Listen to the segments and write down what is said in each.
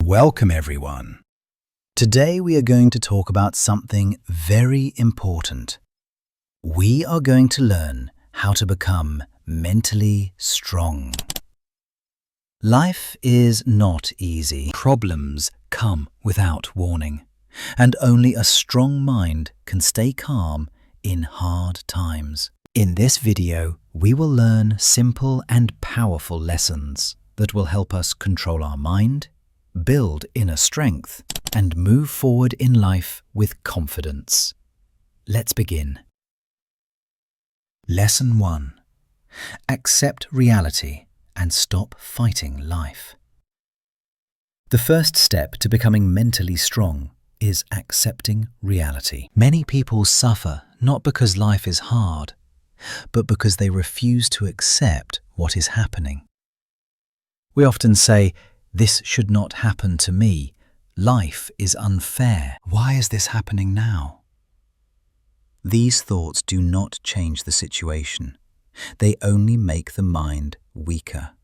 Welcome everyone. Today we are going to talk about something very important. We are going to learn how to become mentally strong. Life is not easy. Problems come without warning, and only a strong mind can stay calm in hard times. In this video, we will learn simple and powerful lessons that will help us control our mind, build inner strength, and move forward in life with confidence. Let's begin. Lesson 1. Accept reality and stop fighting life. The first step to becoming mentally strong is accepting reality. Many people suffer not because life is hard, but because they refuse to accept what is happening. We often say, "This should not happen to me. Life is unfair. Why is this happening now?" These thoughts do not change the situation. They only make the mind weaker.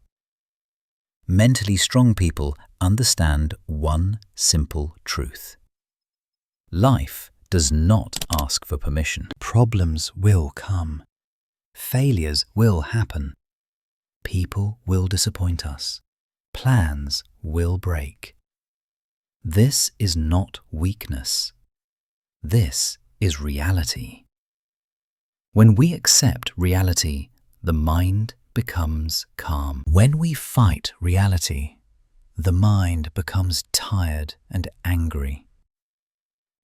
Mentally strong people understand one simple truth. Life does not ask for permission. Problems will come. Failures will happen. People will disappoint us. Plans will break. This is not weakness. This is reality. When we accept reality, the mind becomes calm. When we fight reality, the mind becomes tired and angry.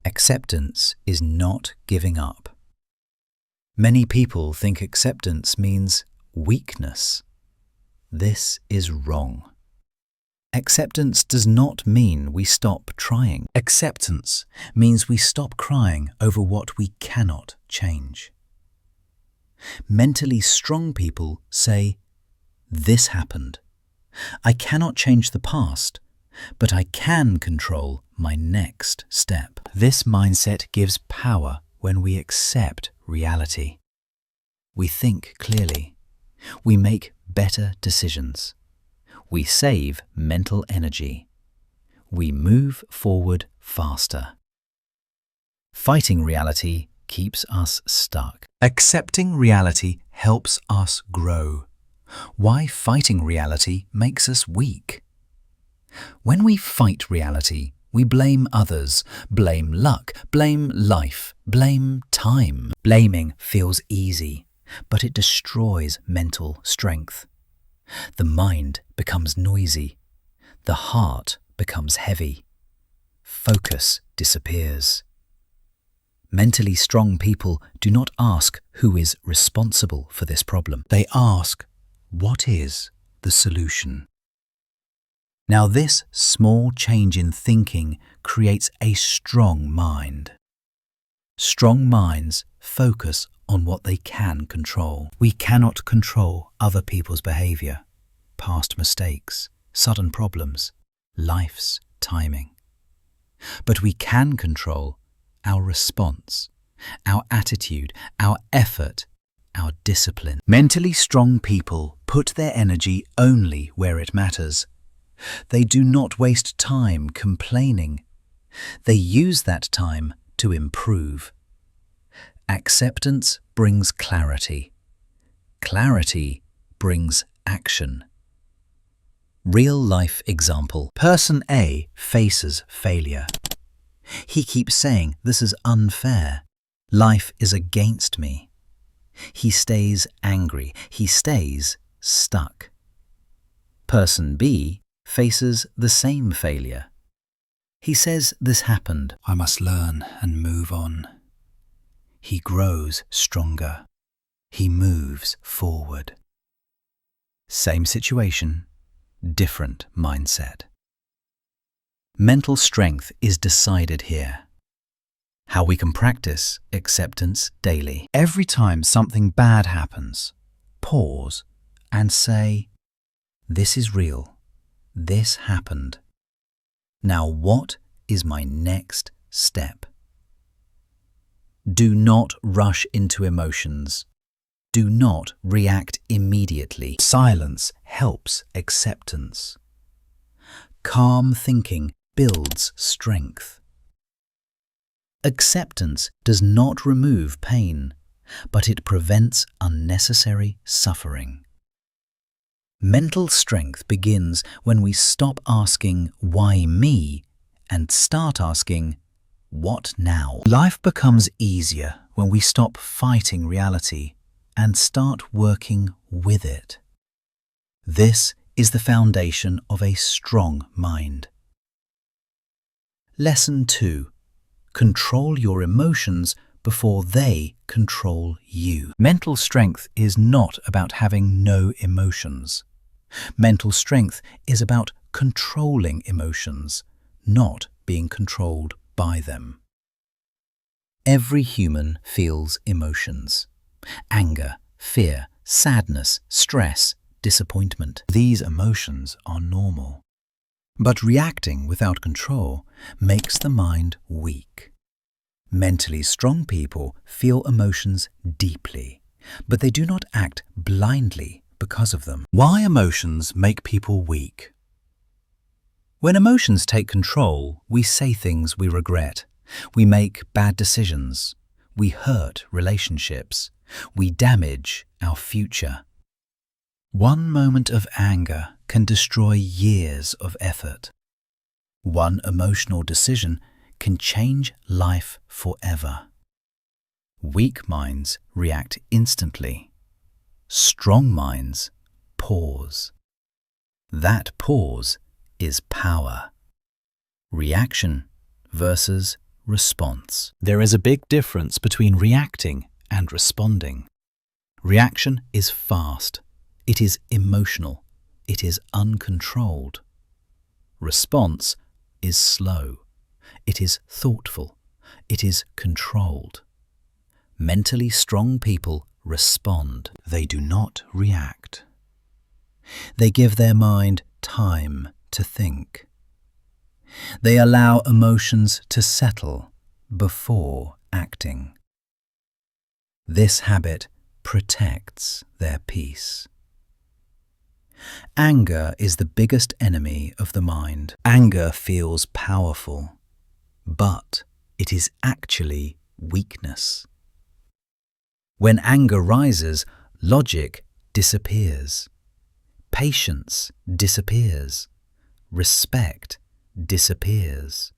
Acceptance is not giving up. Many people think acceptance means weakness. This is wrong. Acceptance does not mean we stop trying. Acceptance means we stop crying over what we cannot change. Mentally strong people say, "This happened. I cannot change the past, but I can control my next step." This mindset gives power when we accept reality. We think clearly. We make better decisions. We save mental energy. We move forward faster. Fighting reality keeps us stuck. Accepting reality helps us grow. Why fighting reality makes us weak? When we fight reality, we blame others, blame luck, blame life, blame time. Blaming feels easy, but it destroys mental strength. The mind becomes noisy. The heart becomes heavy. Focus disappears. Mentally strong people do not ask who is responsible for this problem. They ask, what is the solution? Now this small change in thinking creates a strong mind. Strong minds focus on what they can control. We cannot control other people's behavior, past mistakes, sudden problems, life's timing. But we can control our response, our attitude, our effort, our discipline. Mentally strong people put their energy only where it matters. They do not waste time complaining. They use that time to improve. Acceptance brings clarity. Clarity brings action. Real-life example. Person A faces failure. He keeps saying, "This is unfair. Life is against me." He stays angry. He stays stuck. Person B faces the same failure. He says, "This happened. I must learn and move on." He grows stronger. He moves forward. Same situation, different mindset. Mental strength is decided here. How we can practice acceptance daily. Every time something bad happens, pause and say, "This is real. This happened. Now what is my next step?" Do not rush into emotions. Do not react immediately. Silence helps acceptance. Calm thinking builds strength. Acceptance does not remove pain, but it prevents unnecessary suffering. Mental strength begins when we stop asking, "Why me?" and start asking, "What now?" Life becomes easier when we stop fighting reality and start working with it. This is the foundation of a strong mind. Lesson 2. Control your emotions before they control you. Mental strength is not about having no emotions. Mental strength is about controlling emotions, not being controlled by them. Every human feels emotions: anger, fear, sadness, stress, disappointment. These emotions are normal. But reacting without control makes the mind weak. Mentally strong people feel emotions deeply, but they do not act blindly because of them. Why emotions make people weak? When emotions take control, we say things we regret. We make bad decisions. We hurt relationships. We damage our future. One moment of anger can destroy years of effort. One emotional decision can change life forever. Weak minds react instantly. Strong minds pause. That pause is power. Reaction versus response. There is a big difference between reacting and responding. Reaction is fast. It is emotional. It is uncontrolled. Response is slow. It is thoughtful. It is controlled. Mentally strong people respond. They do not react. They give their mind time to think. They allow emotions to settle before acting. This habit protects their peace. Anger is the biggest enemy of the mind. Anger feels powerful, but it is actually weakness. When anger rises, logic disappears. Patience disappears. Respect disappears.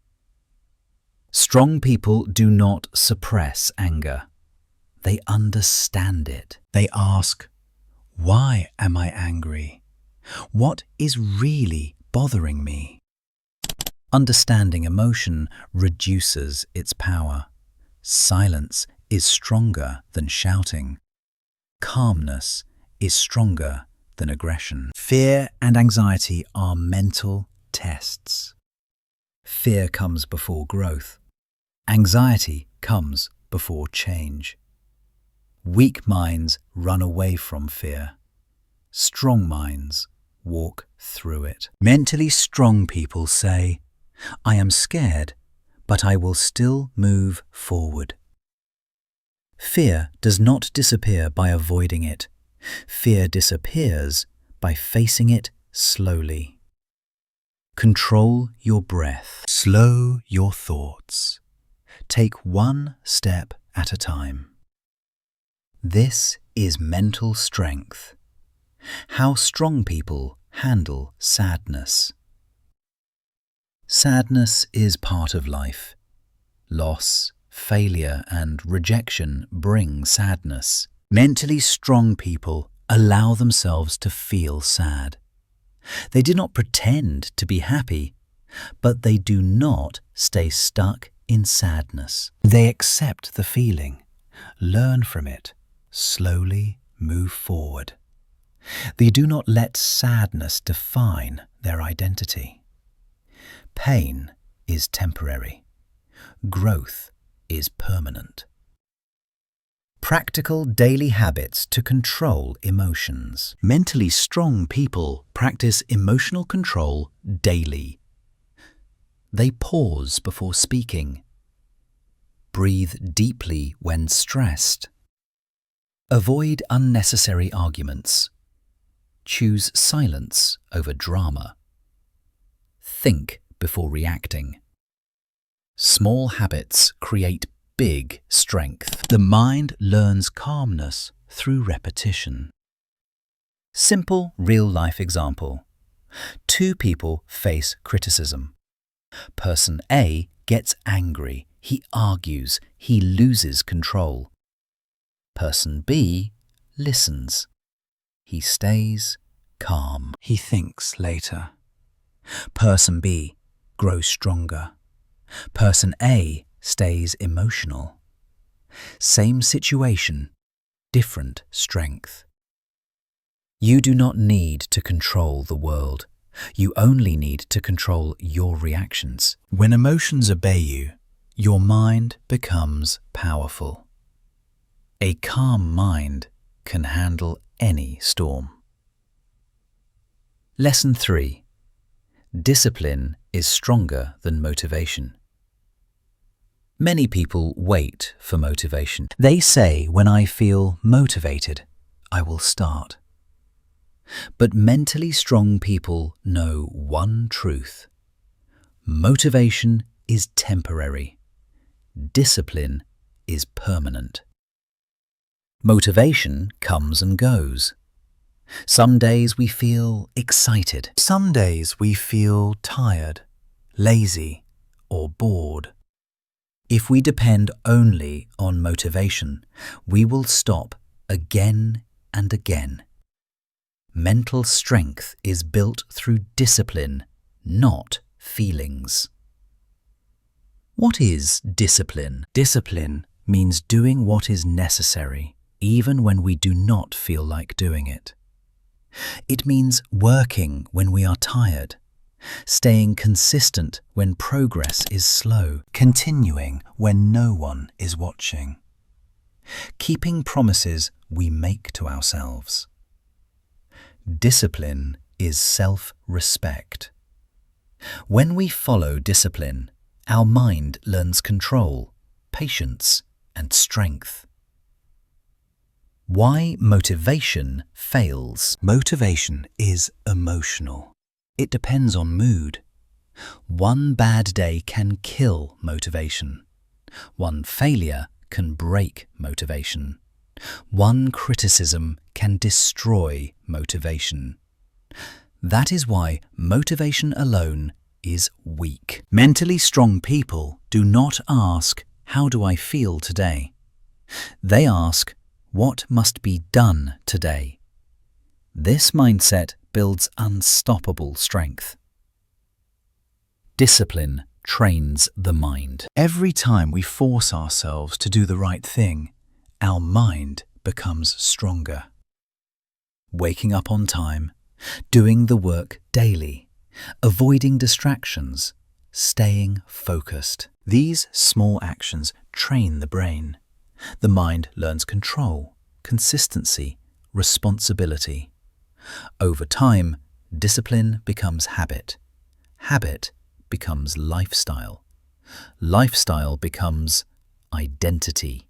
Strong people do not suppress anger. They understand it. They ask, "Why am I angry? What is really bothering me?" Understanding emotion reduces its power. Silence is stronger than shouting. Calmness is stronger than aggression. Fear and anxiety are mental tests. Fear comes before growth. Anxiety comes before change. Weak minds run away from fear. Strong minds walk through it. Mentally strong people say, "I am scared, but I will still move forward." Fear does not disappear by avoiding it. Fear disappears by facing it slowly. Control your breath. Slow your thoughts. Take one step at a time. This is mental strength. How strong people handle sadness. Sadness is part of life. Loss, failure, and rejection bring sadness. Mentally strong people allow themselves to feel sad. They do not pretend to be happy, but they do not stay stuck in sadness. They accept the feeling, learn from it, slowly move forward. They do not let sadness define their identity. Pain is temporary. Growth is permanent. Practical daily habits to control emotions. Mentally strong people practice emotional control daily. They pause before speaking. Breathe deeply when stressed. Avoid unnecessary arguments. Choose silence over drama. think before reacting. Small habits create big strength. The mind learns calmness through repetition. Simple real-life example. Two people face criticism. Person A gets angry, he argues, he loses control. Person B listens. He stays calm. He thinks later. Person B grows stronger. Person A stays emotional. Same situation, different strength. You do not need to control the world. You only need to control your reactions. When emotions obey you, your mind becomes powerful. A calm mind can handle any storm. Lesson 3. Discipline is stronger than motivation. Many people wait for motivation. They say, when I feel motivated, I will start. But mentally strong people know one truth. Motivation is temporary. Discipline is permanent. Motivation comes and goes. Some days we feel excited. Some days we feel tired, lazy, or bored. If we depend only on motivation, we will stop again and again. Mental strength is built through discipline, not feelings. What is discipline? Discipline means doing what is necessary, even when we do not feel like doing it. It means working when we are tired, staying consistent when progress is slow, continuing when no one is watching, keeping promises we make to ourselves. Discipline is self-respect. When we follow discipline, our mind learns control, patience, and strength. Why motivation fails? Motivation is emotional. It depends on mood. One bad day can kill motivation. One failure can break motivation. One criticism can destroy motivation. That is why motivation alone is weak. Mentally strong people do not ask, "How do I feel today?" They ask, "What must be done today?" This mindset builds unstoppable strength. Discipline trains the mind. Every time we force ourselves to do the right thing, our mind becomes stronger. Waking up on time, doing the work daily, avoiding distractions, staying focused. These small actions train the brain. The mind learns control, consistency, responsibility. Over time, discipline becomes habit. Habit becomes lifestyle. Lifestyle becomes identity.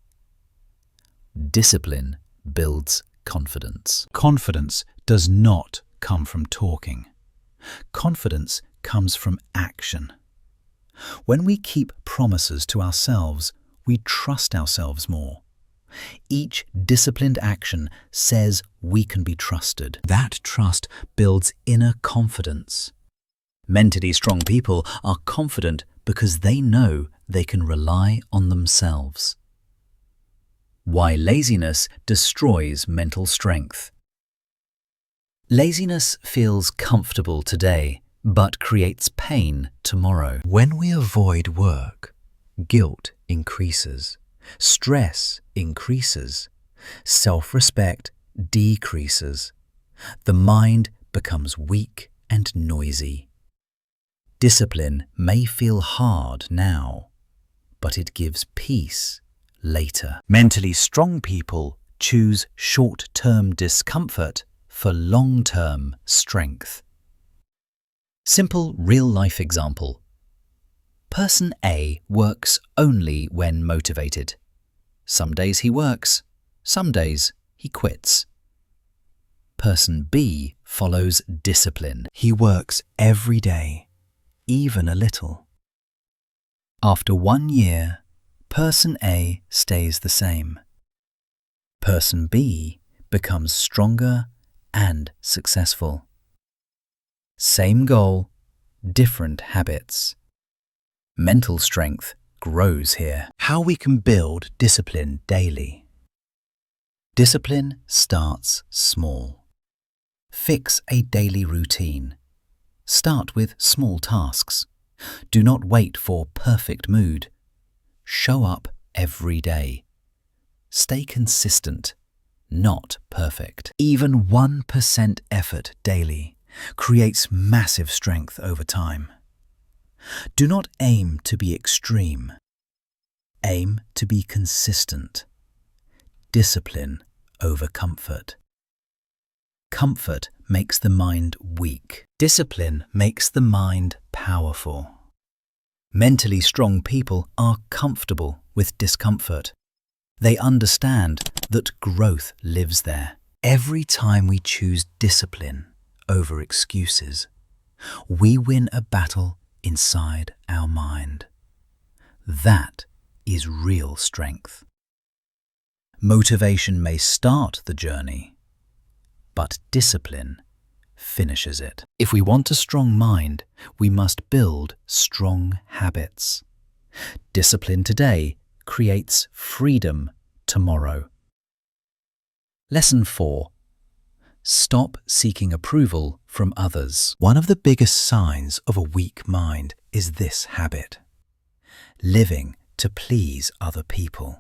Discipline builds confidence. Confidence does not come from talking. Confidence comes from action. When we keep promises to ourselves, we trust ourselves more. Each disciplined action says we can be trusted. That trust builds inner confidence. Mentally strong people are confident because they know they can rely on themselves. Why laziness destroys mental strength. Laziness feels comfortable today, but creates pain tomorrow. When we avoid work, guilt increases, stress increases, self-respect decreases. The mind becomes weak and noisy. Discipline may feel hard now, but it gives peace later. Mentally strong people choose short-term discomfort for long-term strength. Simple real-life example. Person A works only when motivated. Some days he works, some days he quits. Person B follows discipline. He works every day, even a little. After 1 year, person A stays the same. Person B becomes stronger and successful. Same goal, different habits. Mental strength grows here. How we can build discipline daily. Discipline starts small. Fix a daily routine. Start with small tasks. Do not wait for perfect mood. Show up every day. Stay consistent, not perfect. Even 1% effort daily creates massive strength over time. Do not aim to be extreme. Aim to be consistent. Discipline over comfort. Comfort makes the mind weak. Discipline makes the mind powerful. Mentally strong people are comfortable with discomfort. They understand that growth lives there. Every time we choose discipline over excuses, we win a battle inside our mind. That is real strength. Motivation may start the journey, but discipline finishes it. If we want a strong mind, we must build strong habits. Discipline today creates freedom tomorrow. Lesson 4. Stop seeking approval from others. One of the biggest signs of a weak mind is this habit: living to please other people.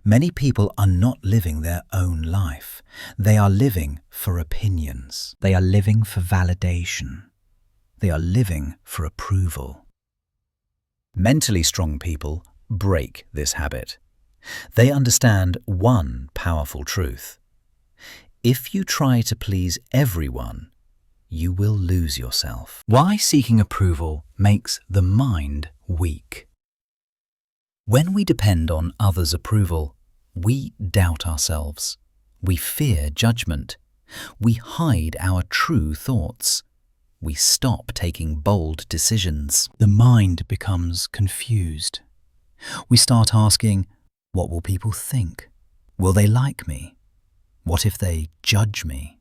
Many people are not living their own life. They are living for opinions. They are living for validation. They are living for approval. Mentally strong people break this habit. They understand one powerful truth: if you try to please everyone, you will lose yourself. Why seeking approval makes the mind weak. When we depend on others' approval, we doubt ourselves. We fear judgment. We hide our true thoughts. We stop taking bold decisions. The mind becomes confused. We start asking, what will people think? Will they like me? What if they judge me?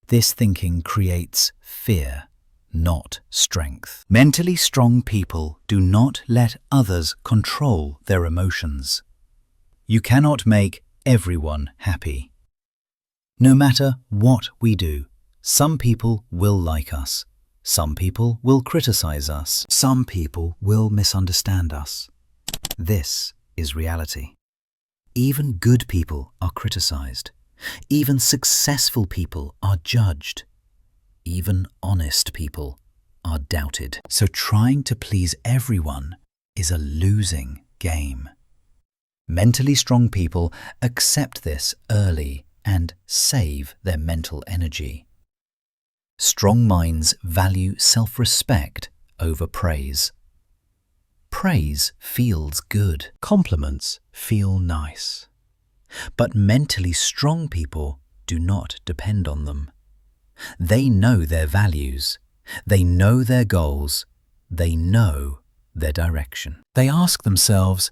This thinking creates fear, not strength. Mentally strong people do not let others control their emotions. You cannot make everyone happy. No matter what we do, some people will like us. Some people will criticize us. Some people will misunderstand us. This is reality. Even good people are criticized. Even successful people are judged. Even honest people are doubted. So trying to please everyone is a losing game. Mentally strong people accept this early and save their mental energy. Strong minds value self-respect over praise. Praise feels good. Compliments feel nice. But mentally strong people do not depend on them. They know their values. They know their goals. They know their direction. They ask themselves,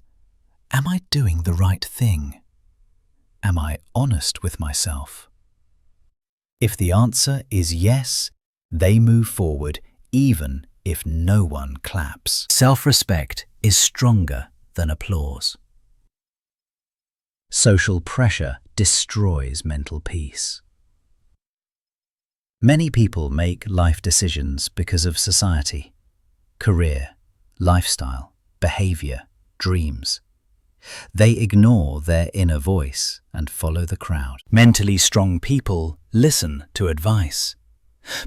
am I doing the right thing? Am I honest with myself? If the answer is yes, they move forward even if no one claps. Self-respect is stronger than applause. Social pressure destroys mental peace. Many people make life decisions because of society, career, lifestyle, behavior, dreams. They ignore their inner voice and follow the crowd. Mentally strong people listen to advice,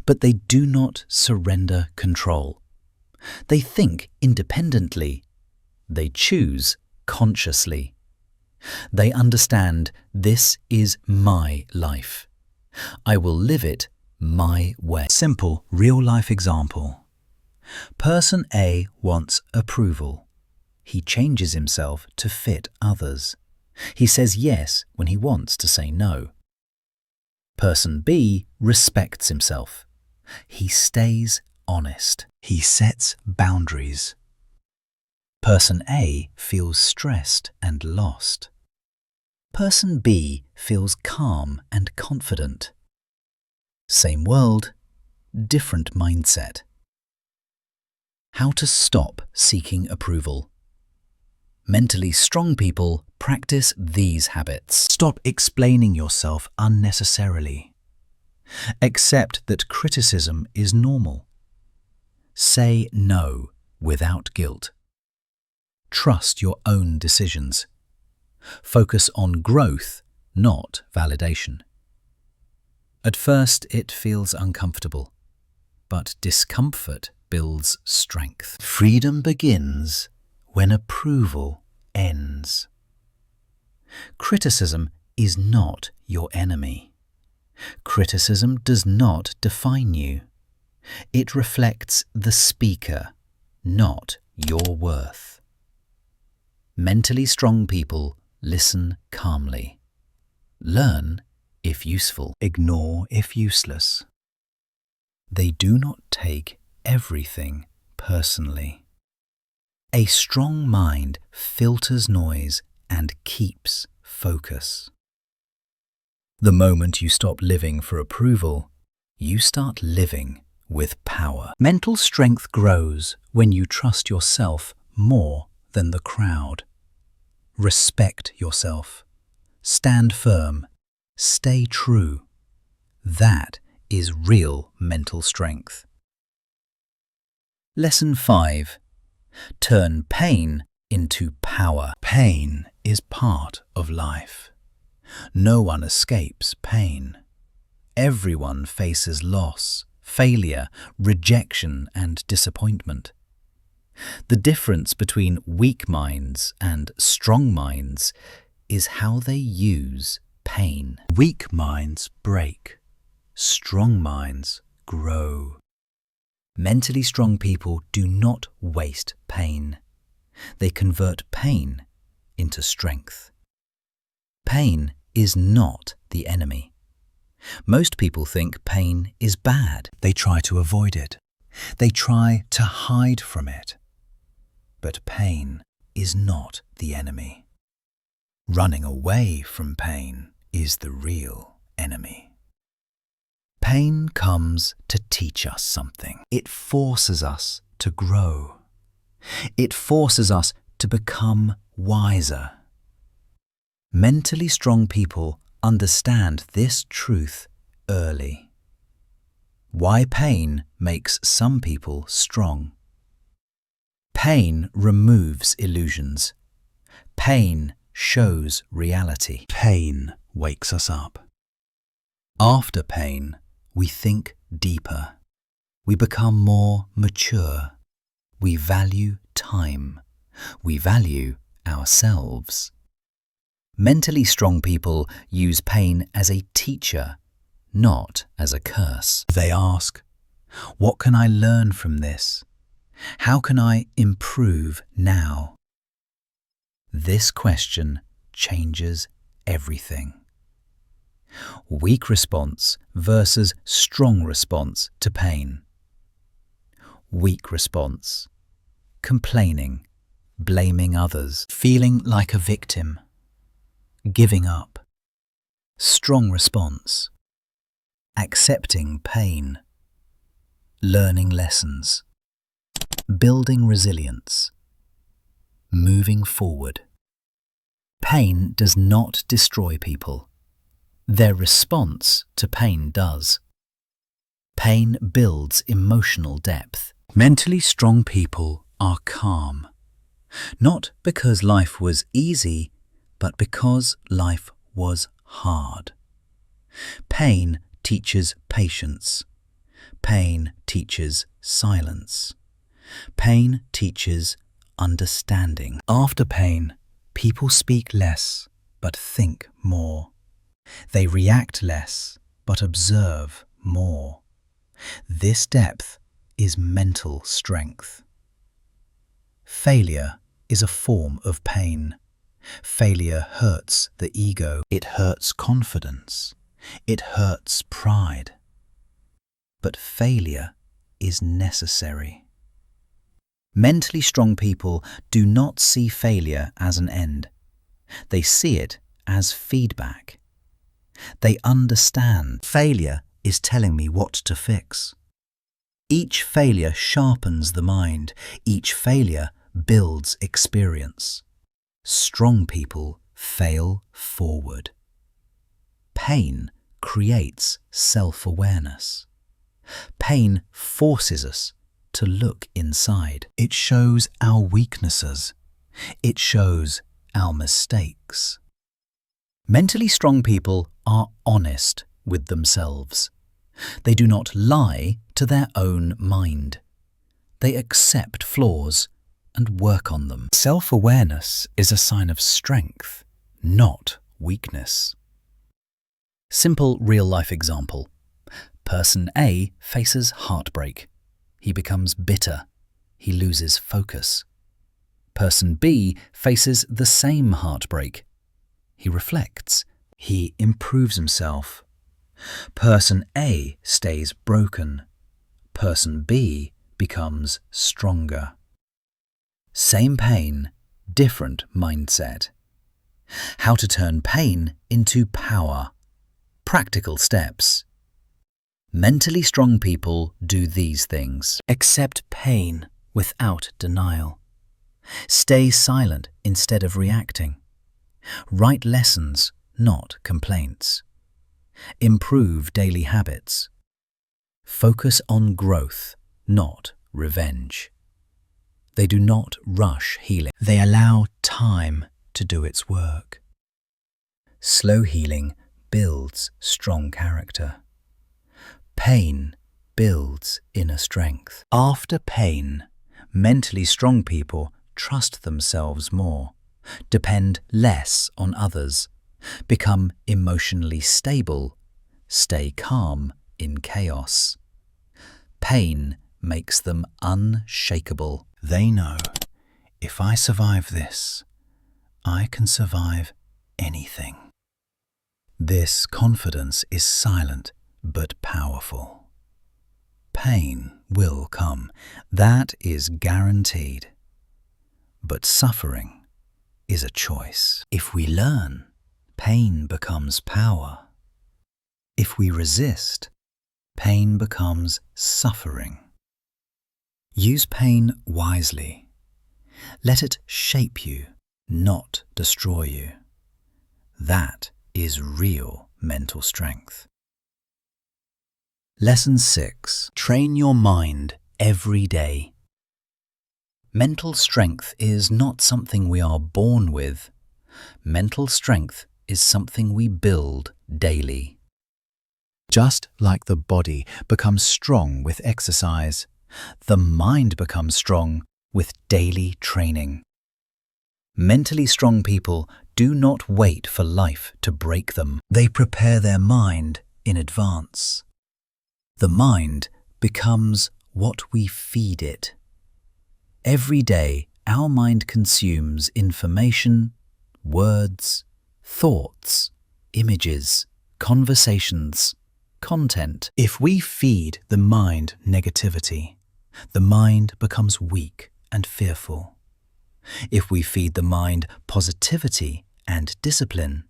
but they do not surrender control. They think independently. They choose consciously. They understand this is my life. I will live it my way. Simple, real-life example. Person A wants approval. He changes himself to fit others. He says yes when he wants to say no. Person B respects himself. He stays honest. He sets boundaries. Person A feels stressed and lost. Person B feels calm and confident. Same world, different mindset. How to stop seeking approval. Mentally strong people practice these habits. Stop explaining yourself unnecessarily. Accept that criticism is normal. Say no without guilt. Trust your own decisions. Focus on growth, not validation. At first, it feels uncomfortable, but discomfort builds strength. Freedom begins when approval ends. Criticism is not your enemy. Criticism does not define you. It reflects the speaker, not your worth. Mentally strong people listen calmly. Learn if useful. Ignore if useless. They do not take everything personally. A strong mind filters noise and keeps focus. The moment you stop living for approval, you start living with power. Mental strength grows when you trust yourself more than the crowd. Respect yourself. Stand firm. Stay true. That is real mental strength. Lesson 5. Turn pain into power. Pain is part of life. No one escapes pain. Everyone faces loss, failure, rejection, and disappointment. The difference between weak minds and strong minds is how they use pain. Weak minds break. Strong minds grow. Mentally strong people do not waste pain. They convert pain into strength. Pain is not the enemy. Most people think pain is bad. They try to avoid it. They try to hide from it. But pain is not the enemy. Running away from pain is the real enemy. Pain comes to teach us something. It forces us to grow. It forces us to become wiser. Mentally strong people understand this truth early. Why pain makes some people strong. Pain removes illusions. Pain shows reality. Pain wakes us up. After pain, we think deeper. We become more mature. We value time. We value ourselves. Mentally strong people use pain as a teacher, not as a curse. They ask, what can I learn from this? How can I improve now? This question changes everything. Weak response versus strong response to pain. Weak response: complaining, blaming others, feeling like a victim, giving up. Strong response: accepting pain, learning lessons, building resilience, moving forward. Pain does not destroy people. Their response to pain does. Pain builds emotional depth. Mentally strong people are calm, not because life was easy, but because life was hard. Pain teaches patience. Pain teaches silence. Pain teaches understanding. After pain, people speak less, but think more. They react less, but observe more. This depth is mental strength. Failure is a form of pain. Failure hurts the ego. It hurts confidence. It hurts pride. But failure is necessary. Mentally strong people do not see failure as an end. They see it as feedback. They understand failure is telling me what to fix. Each failure sharpens the mind. Each failure builds experience. Strong people fail forward. Pain creates self-awareness. Pain forces us to look inside. It shows our weaknesses. It shows our mistakes. Mentally strong people are honest with themselves. They do not lie to their own mind. They accept flaws and work on them. Self-awareness is a sign of strength, not weakness. Simple real-life example. Person A faces heartbreak. He becomes bitter. He loses focus. Person B faces the same heartbreak. He reflects. He improves himself. Person A stays broken. Person B becomes stronger. Same pain, different mindset. How to turn pain into power. Practical steps. Mentally strong people do these things. Accept pain without denial. Stay silent instead of reacting. Write lessons, not complaints. Improve daily habits. Focus on growth, not revenge. They do not rush healing. They allow time to do its work. Slow healing builds strong character. Pain builds inner strength. After pain, mentally strong people trust themselves more, depend less on others, become emotionally stable, stay calm in chaos. Pain makes them unshakable. They know, if I survive this, I can survive anything. This confidence is silent but powerful. Pain will come, that is guaranteed. But suffering is a choice. If we learn, pain becomes power. If we resist, pain becomes suffering. Use pain wisely. Let it shape you, not destroy you. That is real mental strength. Lesson 6. Train your mind every day. Mental strength is not something we are born with. Mental strength is something we build daily. Just like the body becomes strong with exercise, the mind becomes strong with daily training. Mentally strong people do not wait for life to break them. They prepare their mind in advance. The mind becomes what we feed it. Every day, our mind consumes information, words, thoughts, images, conversations, content. If we feed the mind negativity, the mind becomes weak and fearful. If we feed the mind positivity and discipline,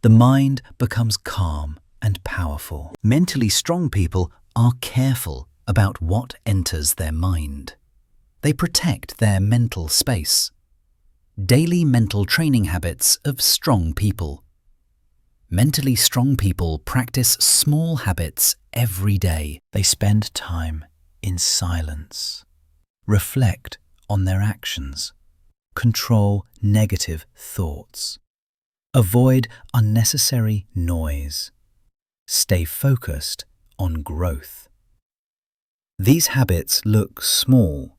the mind becomes calm and powerful. Mentally strong people are careful about what enters their mind. They protect their mental space. Daily mental training habits of strong people. Mentally strong people practice small habits every day. They spend time in silence. Reflect on their actions. Control negative thoughts. Avoid unnecessary noise. Stay focused on growth. These habits look small,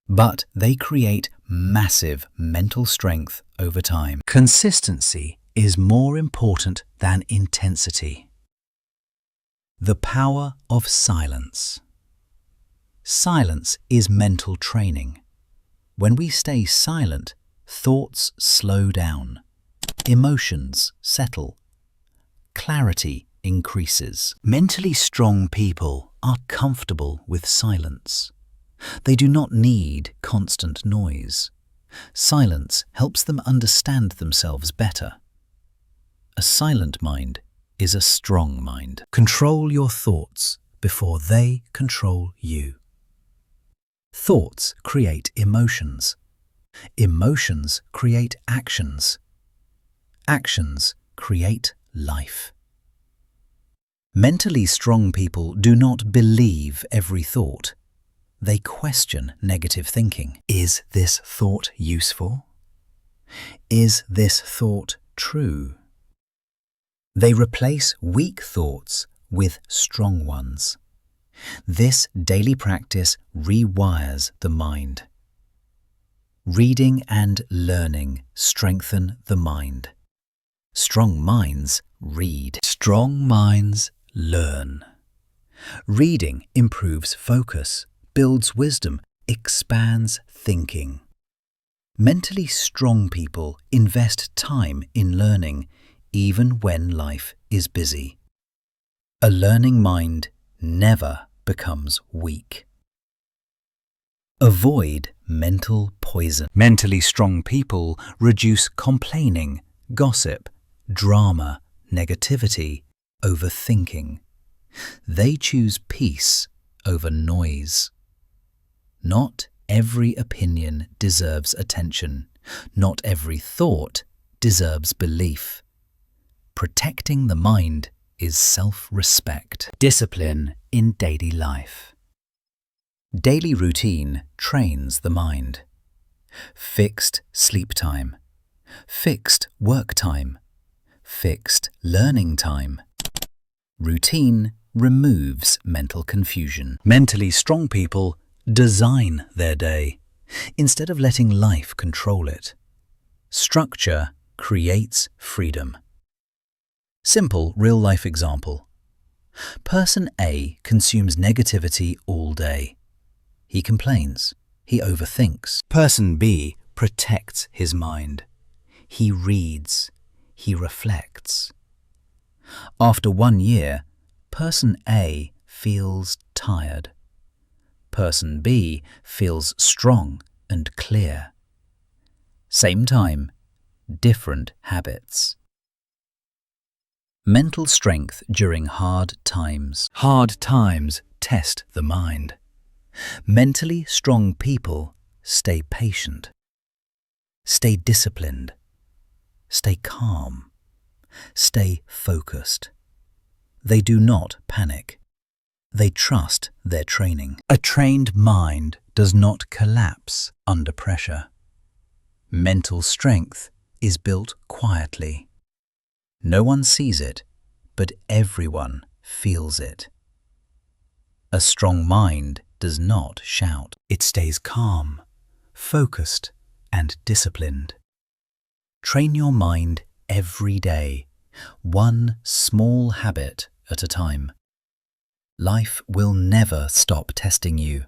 but they create massive mental strength over time. Consistency is more important than intensity. The power of silence. Silence is mental training. When we stay silent, thoughts slow down, emotions settle, clarity increases. Mentally strong people are comfortable with silence. They do not need constant noise. Silence helps them understand themselves better. A silent mind is a strong mind. Control your thoughts before they control you. Thoughts create emotions. Emotions create actions. Actions create life. Mentally strong people do not believe every thought. They question negative thinking. Is this thought useful? Is this thought true? They replace weak thoughts with strong ones. This daily practice rewires the mind. Reading and learning strengthen the mind. Strong minds read. Strong minds learn. Reading improves focus, builds wisdom, expands thinking. Mentally strong people invest time in learning, even when life is busy. A learning mind never becomes weak. Avoid mental poison. Mentally strong people reduce complaining, gossip, drama, negativity, overthinking. They choose peace over noise. Not every opinion deserves attention. Not every thought deserves belief. Protecting the mind is self-respect. Discipline in daily life. Daily routine trains the mind. Fixed sleep time. Fixed work time. Fixed learning time. Routine removes mental confusion. Mentally strong people design their day instead of letting life control it. Structure creates freedom. Simple real-life example. Person A consumes negativity all day. He complains. He overthinks. Person B protects his mind. He reads. He reflects. After 1 year, Person A feels tired. Person B feels strong and clear. Same time, different habits. Mental strength during hard times. Hard times test the mind. Mentally strong people stay patient. Stay disciplined. Stay calm. Stay focused. They do not panic. They trust their training. A trained mind does not collapse under pressure. Mental strength is built quietly. No one sees it, but everyone feels it. A strong mind does not shout. It stays calm, focused, and disciplined. Train your mind every day, one small habit at a time. Life will never stop testing you,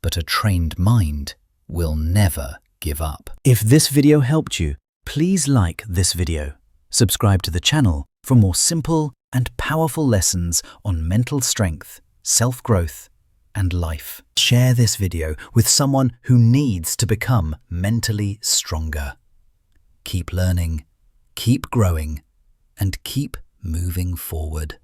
but a trained mind will never give up. If this video helped you, please like this video. Subscribe to the channel for more simple and powerful lessons on mental strength, self-growth, and life. Share this video with someone who needs to become mentally stronger. Keep learning, keep growing, and keep moving forward.